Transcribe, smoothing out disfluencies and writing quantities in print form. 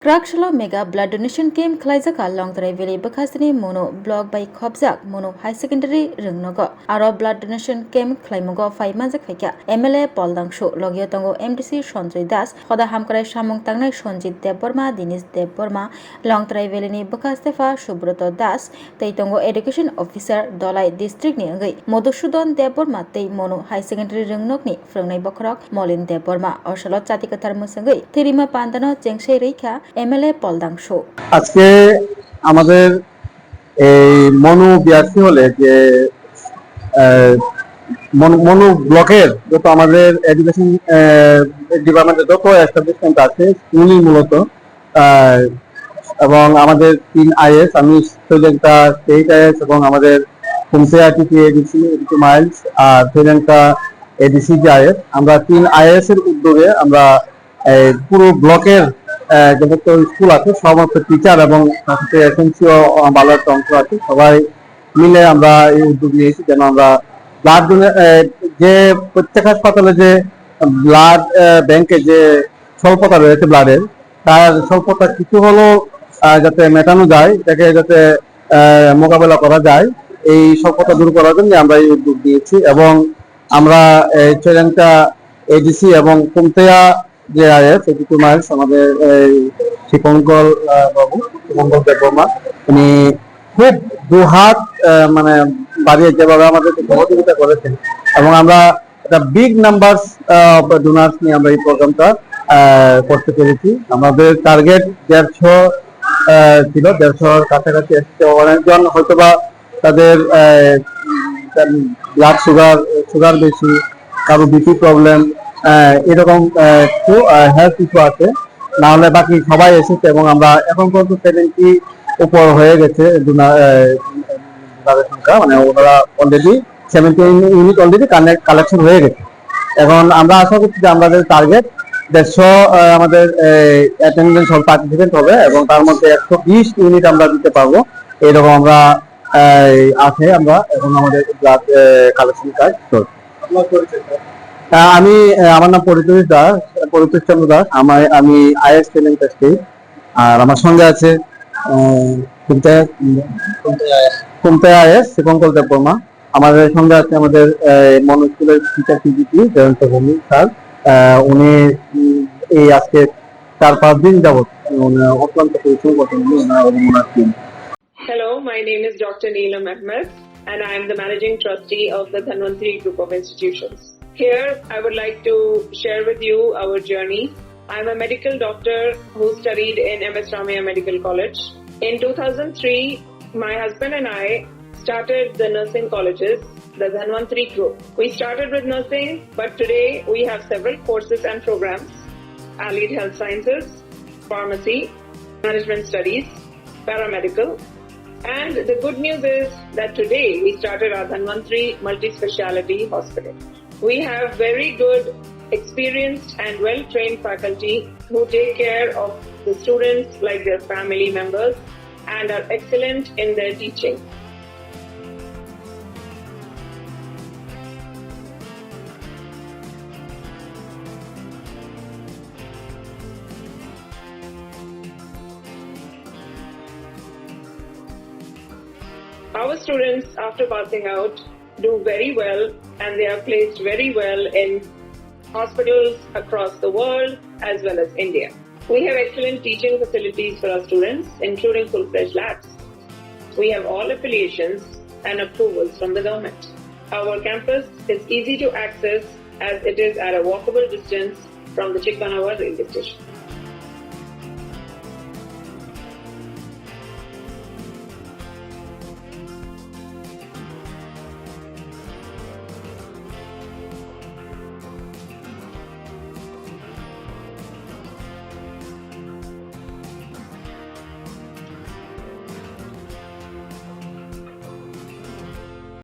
Krakshalo Mega Blood Donation Camp Klaizaka Longtrai Valley Bakasini Mono Blog by Khobzak Mono High Secondary Rungnogo Aro Blood Donation Camp Klaimugo 5 Manzak Feka MLA Poldangsho Logiotongo MDC Shonjay Das Hoda Hamkare Shamong Tangnai Shonjit Deborma Dinis Deborma Longtrai Valley ni Bakastefa Shubroto Das Teitongo Education Officer Dolai District ni Ngai Modusudon Deborma Tei Mono High Secondary Rungnokni Frungnai Bokrok Molin Deborma Oshalot Chatikatar Musangai Tirima Pandano Chengshe Reika MLA Poldangsho আজকে আমাদের এই Manu BRC হলে যে মনু ব্লকের যত আমাদের education ডিপার্টমেন্টের যত এস্টাবলিশমেন্ট আছে স্কুলই মূলত এবং আমাদের 3 আইএস আমি শ্রীলঙ্কা স্টেট আইএস এবং আমাদের কুমসিয়া টিপি ADC miles are Sri Lanka ADC যে আইএস আমরা 3 আইএস এর উদ্যোগে আমরা পুরো ব্লকের যত স্কুল আছে সমস্ত টিচার এবং এসেন্সিও ভালো একটা অংশ আছে সবাই মিলে আমরা এই উদ্যোগ নিয়েছি যেন আমরা ব্লাড যে প্রত্যেক হাসপাতালে যে ব্লাড ব্যাংকে যে স্বল্পতা রয়েছে ব্লাডের তার স্বল্পতা কিছু হলেও যাতে মেটানো যায় এটাকে যাতে মোকাবেলা করা যায় এই স্বল্পতা দূর করার জন্য আমরা এই উদ্যোগ নিয়েছি এবং আমরা শ্রীলঙ্কা এডিসি এবং কুমতেয়া যে আইএস 82 মাইলস আমাদের শিপঙ্কল বাবু শিপঙ্কল দেববর্মা উনি খুব দুহাত মানে বাড়িয়ে যেভাবে আমাদের সহযোগিতা করেছেন এবং আমরা একটা বিগ নাম্বারস ডোনার্স নিয়ে আমরা এই প্রোগ্রামটা করতে পেরেছি আমাদের টার্গেট 150 ছিল 150 কাছাকাছি এসেছে অনেকজন হয়তোবা তাদের ব্লাড সুগার বেশি কারো বিপি প্রবলেম এরকম কিছু হেলথ ইস্যু আছে না হলে বাকি সবাই এসেছে এবং আমরা এখন পর্যন্ত 70 উপর হয়ে গেছে সংখ্যা মানে ওরা অলরেডি 17 ইউনিট অলরেডি কালেকশন হয়ে গেছে এখন আমরা আশা করছি যে আমাদের টার্গেট 150 আমাদের অ্যাটেন্ডেন্স সব পার্টিসিপেন্ট হবে এবং তার মধ্যে 120 ইউনিট আমরা দিতে পারবো এরকম আমরা আছে আমরা এখন আমাদের ব্লাড কালেকশন কাজ চলছে আমি আমার নাম পরিতোষ চন্দ্র দাস আমি আইএস শ্রীলঙ্কা স্টেট আর আমার সঙ্গে আছে কুমতে আইএস শিপঙ্কল দেববর্মা আমাদের সঙ্গে আছে আমাদের মনো স্কুলের টিচার পিজিপি জয়ন্ত ভূমি স্যার উনি এই আজকে 4-5 দিন যাবত অত্যন্ত পরিশ্রম করছেন ওনার team Hello, my name is Dr. Neelam Ahmed and I am the Managing Trustee of the Dhanvantri Group of Institutions. Here, I would like to share with you our journey. I'm a medical doctor who studied in MS Ramaiah Medical College. In 2003, my husband and I started the nursing colleges, the Dhanvantri Group. We started with nursing, but today we have several courses and programs: Allied Health Sciences, Pharmacy, Management Studies, Paramedical. And the good news is that today we started our Dhanvantri Multi-Speciality Hospital. We have very good, experienced and well-trained faculty who take care of the students like their family members and are excellent in their teaching. Our students, after passing out, do very well and they are placed very well in hospitals across the world as well as India. We have excellent teaching facilities for our students, including full-fledged labs. We have all affiliations and approvals from the government. Our campus is easy to access as it is at a walkable distance from the Chikpanawar railway station.